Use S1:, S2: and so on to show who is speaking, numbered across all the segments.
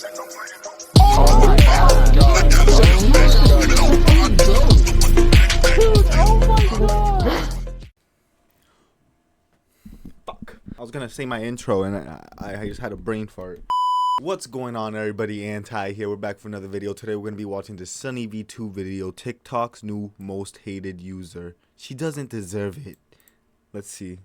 S1: Oh my god.
S2: Dude, oh my god.
S1: Fuck. I was gonna say my intro and I just had a brain fart. What's going on, everybody? Anti here. We're back for another video. Today we're gonna be watching the Sunny V2 video, TikTok's new most hated user. She doesn't deserve it. Let's see.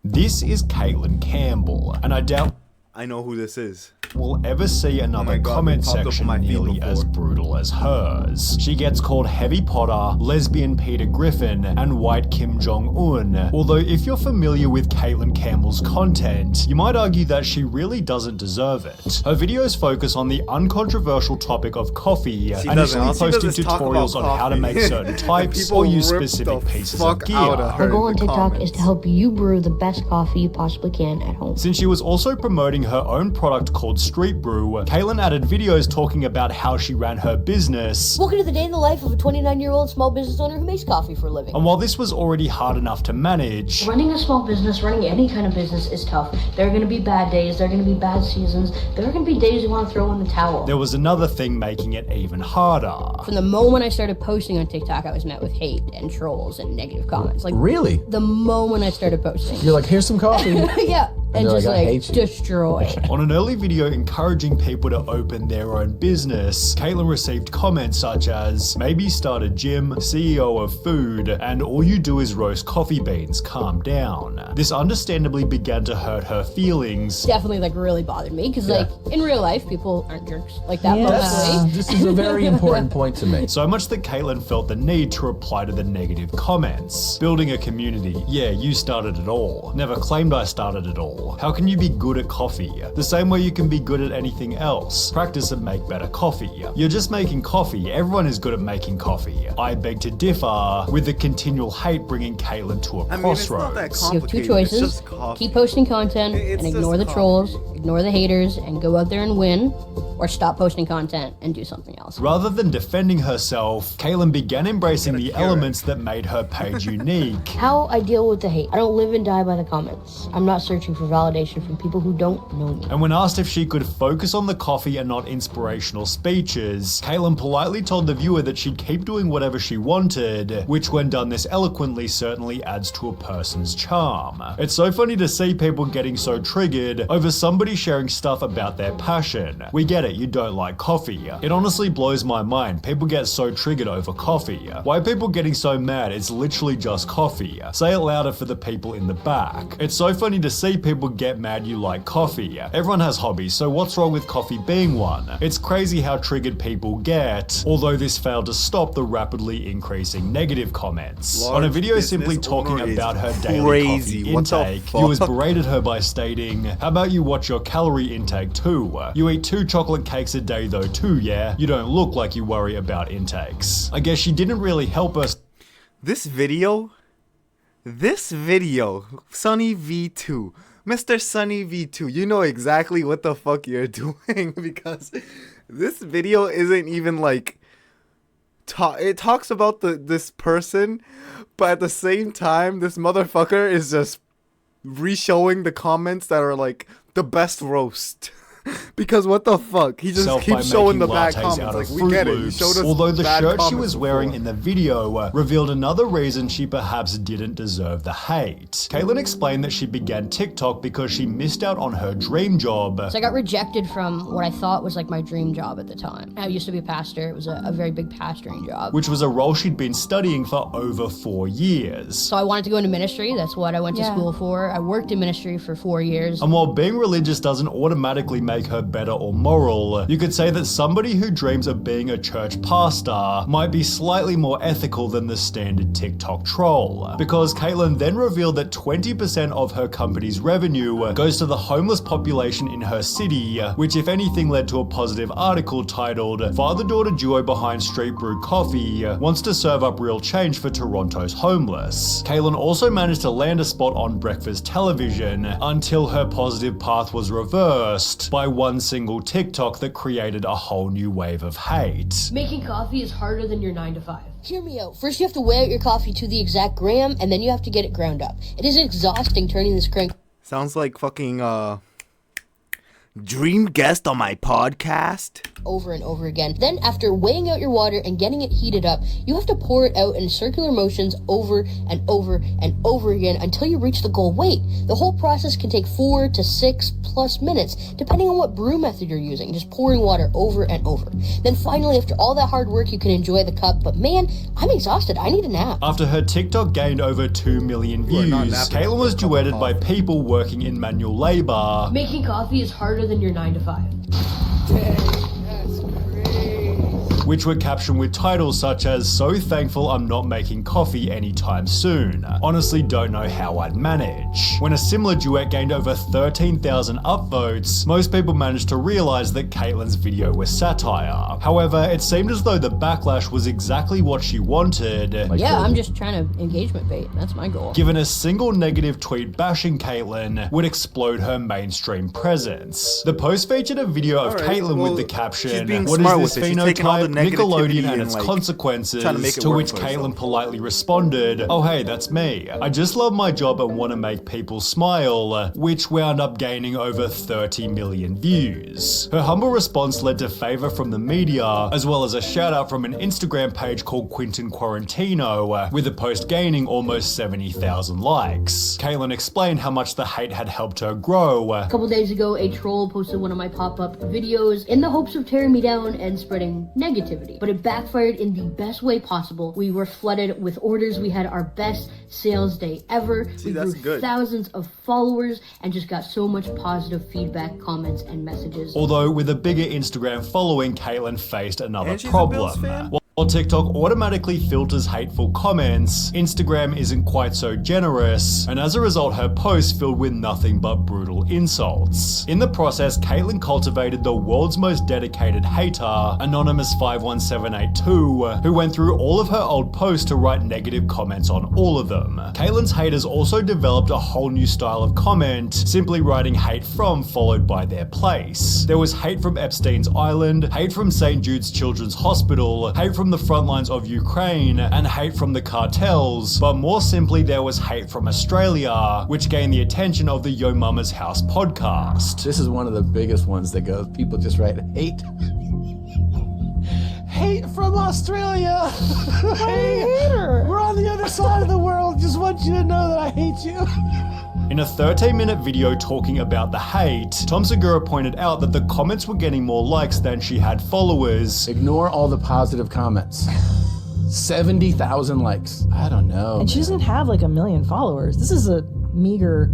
S3: This is Caitlin Campbell, and I doubt
S1: I know who this is.
S3: we'll ever see another comment section nearly as brutal as hers. She gets called Heavy Potter, Lesbian Peter Griffin, and White Kim Jong-un. Although if you're familiar with Caitlin Campbell's content, you might argue that she really doesn't deserve it. Her videos focus on the uncontroversial topic of coffee, initially posting tutorials on how to make certain types or use specific pieces of gear.
S4: Our goal on TikTok is to help you brew the best coffee you possibly can at home.
S3: Since she was also promoting her own product called Street Brew, Caitlin added videos talking about how she ran her business.
S4: Welcome to the day in the life of a 29-year-old small business owner who makes coffee for a living.
S3: And while this was already hard enough to manage,
S4: Running a small business, running any kind of business is tough. There are going to be bad days, there are going to be bad seasons, there are going to be days you want to throw in the towel.
S3: there was another thing making it even harder.
S5: From the moment I started posting on TikTok, I was met with hate and trolls and negative comments. Like,
S2: Really?
S5: the moment I started posting.
S2: You're like, here's some coffee.
S5: Yeah, and
S2: they're
S5: just
S2: like, "I hate you."
S5: destroy.
S3: On an early video encouraging people to open their own business, Caitlin received comments such as, maybe start a gym, CEO of food, and all you do is roast coffee beans, calm down. This understandably began to hurt her feelings.
S5: Definitely like really bothered me because like in real life people aren't jerks like that
S2: That's,
S5: mostly.
S2: this is a very important point to make.
S3: So much that Caitlin felt the need to reply to the negative comments. Building a community. Yeah, you started it all. Never claimed I started it all. How can you be good at coffee? The same way you can be good at anything else. Practice and make better coffee. You're just making coffee. Everyone is good at making coffee. I beg to differ, with the continual hate bringing Caitlin to a
S1: I mean, it's not
S3: crossroads.
S1: that
S5: You have
S1: complicated.
S5: two
S1: It's
S5: choices.
S1: just coffee.
S5: Keep posting content
S1: It's
S5: and
S1: just
S5: ignore the
S1: coffee.
S5: trolls, ignore the haters, and go out there and win, or stop posting content and do something else.
S3: Rather than defending herself, Caitlin began embracing the
S1: Get a carrot.
S3: elements that made her page unique.
S4: How I deal with the hate. I don't live and die by the comments. I'm not searching for validation from people who don't know me.
S3: And when asked if she could focus on the coffee and not inspirational speeches, Caitlin politely told the viewer that she'd keep doing whatever she wanted, which when done this eloquently certainly adds to a person's charm. It's so funny to see people getting so triggered over somebody sharing stuff about their passion. We get it, you don't like coffee. It honestly blows my mind. People get so triggered over coffee. Why are people getting so mad? It's literally just coffee. Say it louder for the people in the back. It's so funny to see people get mad you like coffee. Everyone has hobbies, so what's wrong with coffee being one? It's crazy how triggered people get, although this failed to stop the rapidly increasing negative comments.
S1: Large
S3: On a video
S1: business
S3: simply talking
S1: owner is
S3: about her daily
S1: crazy.
S3: coffee
S1: What the
S3: intake,
S1: fuck?
S3: viewers berated her by stating, how about you watch your calorie intake too? You eat 2 chocolate cakes a day though too, yeah? You don't look like you worry about intakes. I guess she didn't really help us.
S1: This video, Sunny V2, Mr. Sunny V2, you know exactly what the fuck you're doing because this video isn't even like, it talks about this person, but at the same time, this motherfucker is just re-showing the comments that are like the best roast. Because what the fuck? He just
S3: Herself by
S1: keeps showing the
S3: making
S1: bad
S3: lattes
S1: comments.
S3: out
S1: Like,
S3: of
S1: we
S3: Fruit
S1: get it. You
S3: Loops.
S1: showed us
S3: Although the
S1: bad
S3: shirt she
S1: comments
S3: was wearing
S1: before.
S3: in the video revealed another reason she perhaps didn't deserve the hate. Caitlin explained that she began TikTok because she missed out on her dream job.
S5: So I got rejected from what I thought was like my dream job at the time. I used to be a pastor. It was a very big pastoring job.
S3: Which was a role she'd been studying for over 4 years.
S5: So I wanted to go into ministry. That's what I went to school for. I worked in ministry for 4 years.
S3: And while being religious doesn't automatically make her better or moral, you could say that somebody who dreams of being a church pastor might be slightly more ethical than the standard TikTok troll. Because Caitlin then revealed that 20% of her company's revenue goes to the homeless population in her city, which if anything led to a positive article titled, Father-Daughter Duo Behind Street Brew Coffee Wants to Serve Up Real Change for Toronto's Homeless. Caitlin also managed to land a spot on breakfast television until her positive path was reversed by one single TikTok that created a whole new wave of hate.
S4: Making coffee is harder than your 9 to 5. Hear me out. First you have to weigh out your coffee to the exact gram, and then you have to get it ground up. It is exhausting turning this crank.
S1: Sounds like fucking Dream guest on my podcast?
S5: Over and over again. Then after weighing out your water and getting it heated up, you have to pour it out in circular motions over and over and over again until you reach the goal weight. The whole process can take 4 to 6 plus minutes, depending on what brew method you're using, just pouring water over and over. Then finally, after all that hard work, you can enjoy the cup, but man, I'm exhausted. I need a nap.
S3: After her TikTok gained over 2 million
S1: You are
S3: views,
S1: not napping
S3: Caitlyn was
S1: after a cup of
S3: duetted by
S1: coffee.
S3: people working in manual labor,
S4: Making coffee is harder than your 9 to 5.
S3: which were captioned with titles such as "So thankful I'm not making coffee anytime soon. Honestly don't know how I'd manage." When a similar duet gained over 13,000 upvotes, most people managed to realize that Caitlyn's video was satire. However, it seemed as though the backlash was exactly what she wanted.
S5: Yeah, I'm just trying to engagement bait. That's my goal.
S3: Given a single negative tweet bashing Caitlyn would explode her mainstream presence. The post featured a video of
S1: Alright,
S3: Caitlyn
S1: well,
S3: with the
S1: she's
S3: caption,
S1: being
S3: "What
S1: smart
S3: is this
S1: with it. She's taking all the
S3: phenotype,
S1: negativity
S3: Nickelodeon and
S1: and,
S3: its
S1: like,
S3: consequences,"
S1: trying to make it
S3: to
S1: work
S3: which
S1: for
S3: Caitlyn
S1: herself.
S3: politely responded, "Oh hey, that's me. I just love my job and want to make people smile," which wound up gaining over 30 million views. Her humble response led to favour from the media, as well as a shout out from an Instagram page called Quentin Quarantino, with the post gaining almost 70,000 likes. Caitlyn explained how much the hate had helped her grow.
S4: A couple days ago, a troll posted one of my pop-up videos in the hopes of tearing me down and spreading negativity. But it backfired in the best way possible. We were flooded with orders. We had our best sales day ever.
S1: See,
S4: we
S1: that's
S4: grew
S1: good.
S4: thousands of followers and just got so much positive feedback, comments, and messages.
S3: Although with a bigger Instagram following, Caitlyn faced another
S1: And she's a Bills
S3: problem.
S1: fan?
S3: While TikTok automatically filters hateful comments, Instagram isn't quite so generous, and as a result her posts filled with nothing but brutal insults. In the process, Caitlyn cultivated the world's most dedicated hater, Anonymous51782, who went through all of her old posts to write negative comments on all of them. Caitlyn's haters also developed a whole new style of comment, simply writing hate from followed by their place. There was hate from Epstein's Island, hate from St. Jude's Children's Hospital, hate from the front lines of Ukraine, and hate from the cartels, but more simply there was hate from Australia, which gained the attention of the Yo Mama's House podcast.
S2: This is one of the biggest ones that goes, people just write hate. Hate from Australia. Hey, we're on the other side of the world. Just want you to know that I hate you.
S3: In a 13-minute video talking about the hate, Tom Segura pointed out that the comments were getting more likes than she had followers.
S2: Ignore all the positive comments. 70,000 likes. I don't know.
S6: And she doesn't have like 1 million followers. This is a meager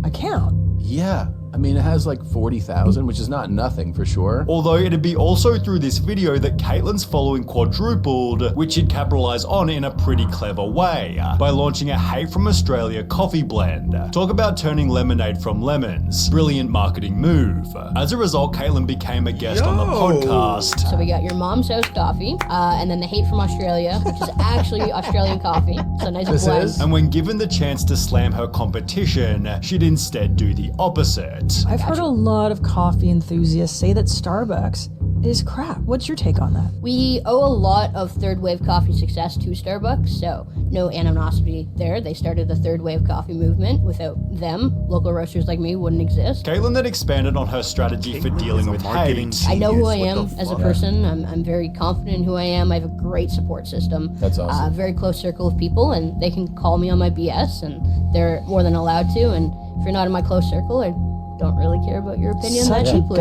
S6: account.
S2: Yeah. I mean, it has like 40,000, which is not nothing for sure.
S3: Although it'd be also through this video that Caitlyn's following quadrupled, which she'd capitalize on in a pretty clever way, by launching a Hate from Australia coffee blend. Talk about turning lemonade from lemons. Brilliant marketing move. As a result, Caitlyn became a guest on the podcast.
S5: So we got your mom's house coffee, and then the hate from Australia, which is actually Australian coffee. So nice
S2: This
S5: blend.
S2: is?
S3: And when given the chance to slam her competition, she'd instead do the opposite.
S6: I've heard a lot of coffee enthusiasts say that Starbucks is crap. What's your take on that?
S5: We owe a lot of third wave coffee success to Starbucks, so no animosity there. They started the third wave coffee movement. Without them, local roasters like me wouldn't exist.
S3: Caitlyn then expanded on her strategy for dealing with hate.
S5: I know who I
S1: Genius,
S5: am
S1: what the
S5: as a
S1: fuck?
S5: person. I'm very confident in who I am. I have a great support system.
S2: That's awesome.
S5: A very close circle of people, and they can call me on my BS, and they're more than allowed to. And if you're not in my close circle, I don't really care about your opinion that
S6: Such a
S5: deeply.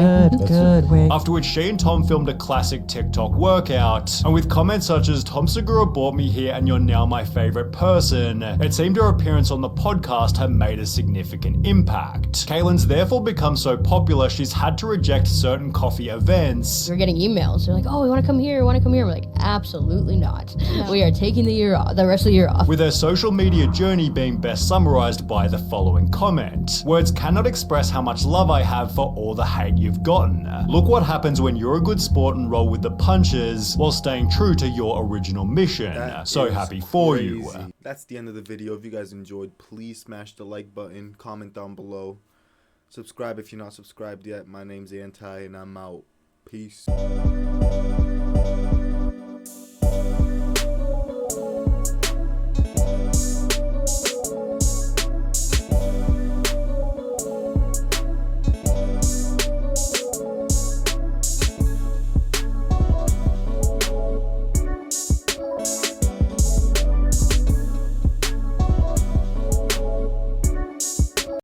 S6: good way.
S3: Afterwards, she and Tom filmed a classic TikTok workout, and with comments such as "Tom Segura brought me here and you're now my favorite person," it seemed her appearance on the podcast had made a significant impact. Caitlyn's therefore become so popular she's had to reject certain coffee events.
S5: We're getting emails. They're like, "Oh, we want to come here. We want to come here." We're like, "Absolutely not. We are taking the rest of the year off."
S3: With her social media journey being best summarized by the following comment: "Words cannot express how much love I have for all the hate you've gotten. Look what happens when you're a good sport and roll with the punches while staying true to your original mission.
S1: That
S3: So
S1: is
S3: happy for you."
S1: crazy. That's the end of the video. If you guys enjoyed, please smash the like button, comment down below, subscribe if you're not subscribed yet. My name's Anti and I'm out. Peace.